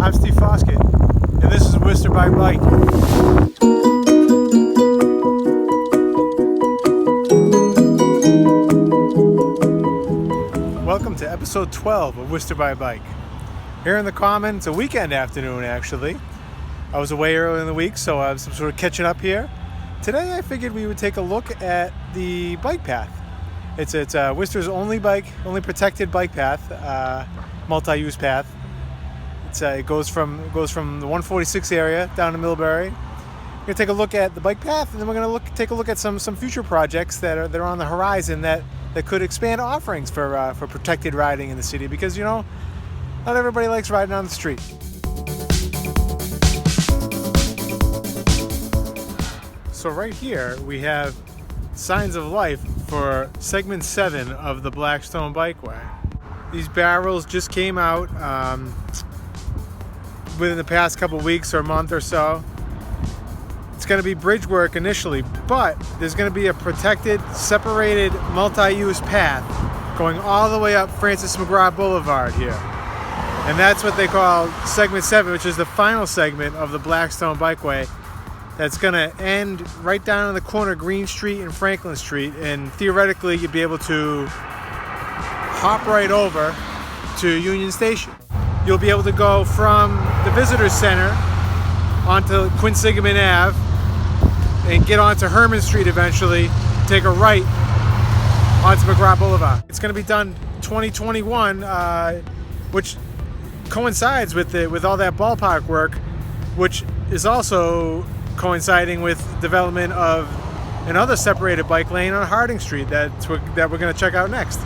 I'm Steve Foskett, and this is Worcester By Bike. Welcome to episode 12 of Worcester By Bike. Here in the Common, it's a weekend afternoon actually. I was away earlier in the week, so I was sort of catching up here. Today I figured we would take a look at the bike path. It's Worcester's only protected bike path, multi-use path. It goes from the 146 area down to Millbury. We're gonna take a look at the bike path, and then we're gonna take a look at some future projects that are on the horizon that could expand offerings for protected riding in the city, because not everybody likes riding on the street. So right here we have signs of life for segment 7 of the Blackstone Bikeway. These barrels just came out within the past couple weeks or a month or so. It's going to be bridge work initially, but there's going to be a protected, separated, multi-use path going all the way up Francis McGraw Boulevard here. And that's what they call segment 7, which is the final segment of the Blackstone Bikeway. That's going to end right down in the corner of Green Street and Franklin Street, and theoretically you'd be able to hop right over to Union Station. You'll be able to go from the Visitor Center onto Quinsigamond Ave and get onto Herman Street eventually, take a right onto McGraw Boulevard. It's going to be done 2021, which coincides with all that ballpark work, which is also coinciding with development of another separated bike lane on Harding Street that we're going to check out next.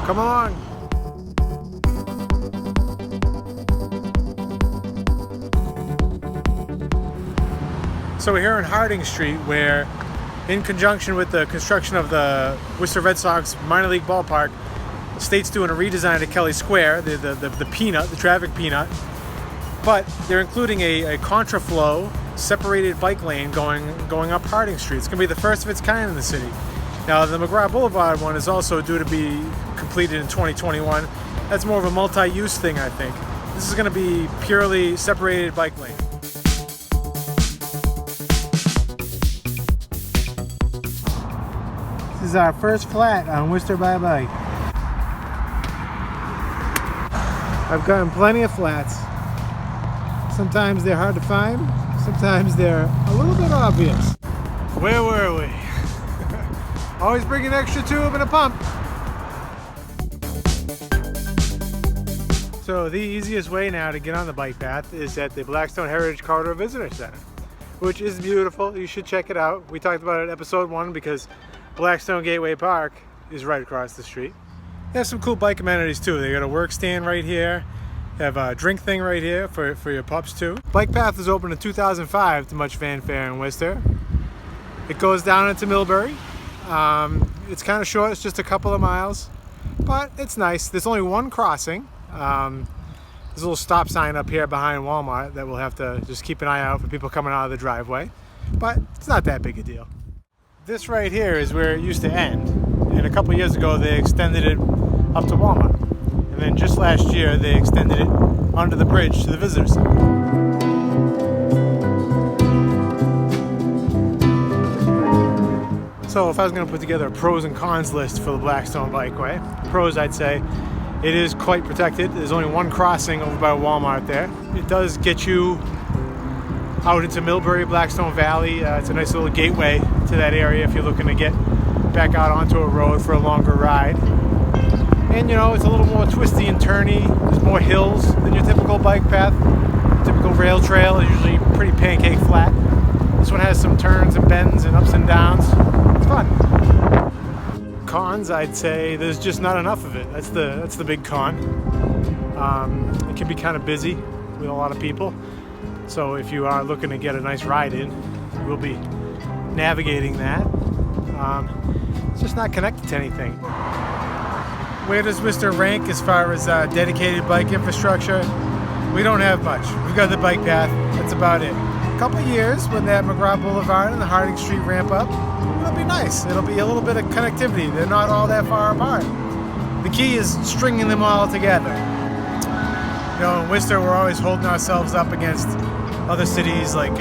Come along. So we're here on Harding Street, where in conjunction with the construction of the Worcester Red Sox minor league ballpark, the state's doing a redesign of Kelly Square, the peanut, the traffic peanut, but they're including a contraflow separated bike lane going up Harding Street. It's going to be the first of its kind in the city. Now the McGraw Boulevard one is also due to be completed in 2021. That's more of a multi-use thing, I think. This is going to be purely separated bike lane. This is our first flat on Worcester By Bike. I've gotten plenty of flats. Sometimes they're hard to find, sometimes they're a little bit obvious. Where were we? Always bring an extra tube and a pump. So the easiest way now to get on the bike path is at the Blackstone Heritage Corridor Visitor Center, which is beautiful. You should check it out. We talked about it in episode 1 because Blackstone Gateway Park is right across the street. They have some cool bike amenities too. They got a work stand right here. They have a drink thing right here for your pups too. Bike path was opened in 2005 to much fanfare in Worcester. It goes down into Millbury. It's kind of short, it's just a couple of miles, but it's nice. There's only one crossing. There's a little stop sign up here behind Walmart that we'll have to just keep an eye out for people coming out of the driveway, but it's not that big a deal. This right here is where it used to end, and a couple years ago they extended it up to Walmart. And then just last year they extended it under the bridge to the Visitor Center. So if I was going to put together a pros and cons list for the Blackstone Bikeway, pros, I'd say it is quite protected. There's only one crossing over by Walmart there. It does get you out into Millbury, Blackstone Valley. It's a nice little gateway to that area if you're looking to get back out onto a road for a longer ride. And it's a little more twisty and turny. There's more hills than your typical bike path. Typical rail trail is usually pretty pancake flat. This one has some turns and bends and ups and downs. It's fun. Cons, I'd say there's just not enough of it. That's the big con. It can be kind of busy with a lot of people. So if you are looking to get a nice ride in, we'll be navigating that. It's just not connected to anything. Where does Worcester rank as far as dedicated bike infrastructure? We don't have much. We've got the bike path. That's about it. A couple of years when that McGraw Boulevard and the Harding Street ramp up, it'll be nice. It'll be a little bit of connectivity. They're not all that far apart. The key is stringing them all together. in Worcester, we're always holding ourselves up against other cities like,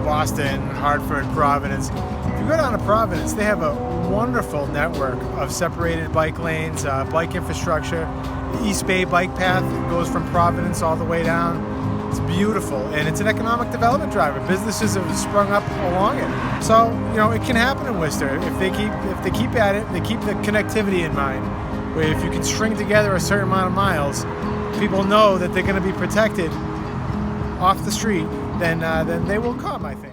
Boston, Hartford, Providence. If you go down to Providence, they have a wonderful network of separated bike lanes, bike infrastructure. The East Bay bike path goes from Providence all the way down. It's beautiful, and it's an economic development driver. Businesses have sprung up along it. So, it can happen in Worcester if they keep at it, they keep the connectivity in mind. Where if you can string together a certain amount of miles, people know that they're going to be protected off the street, then they will come, I think.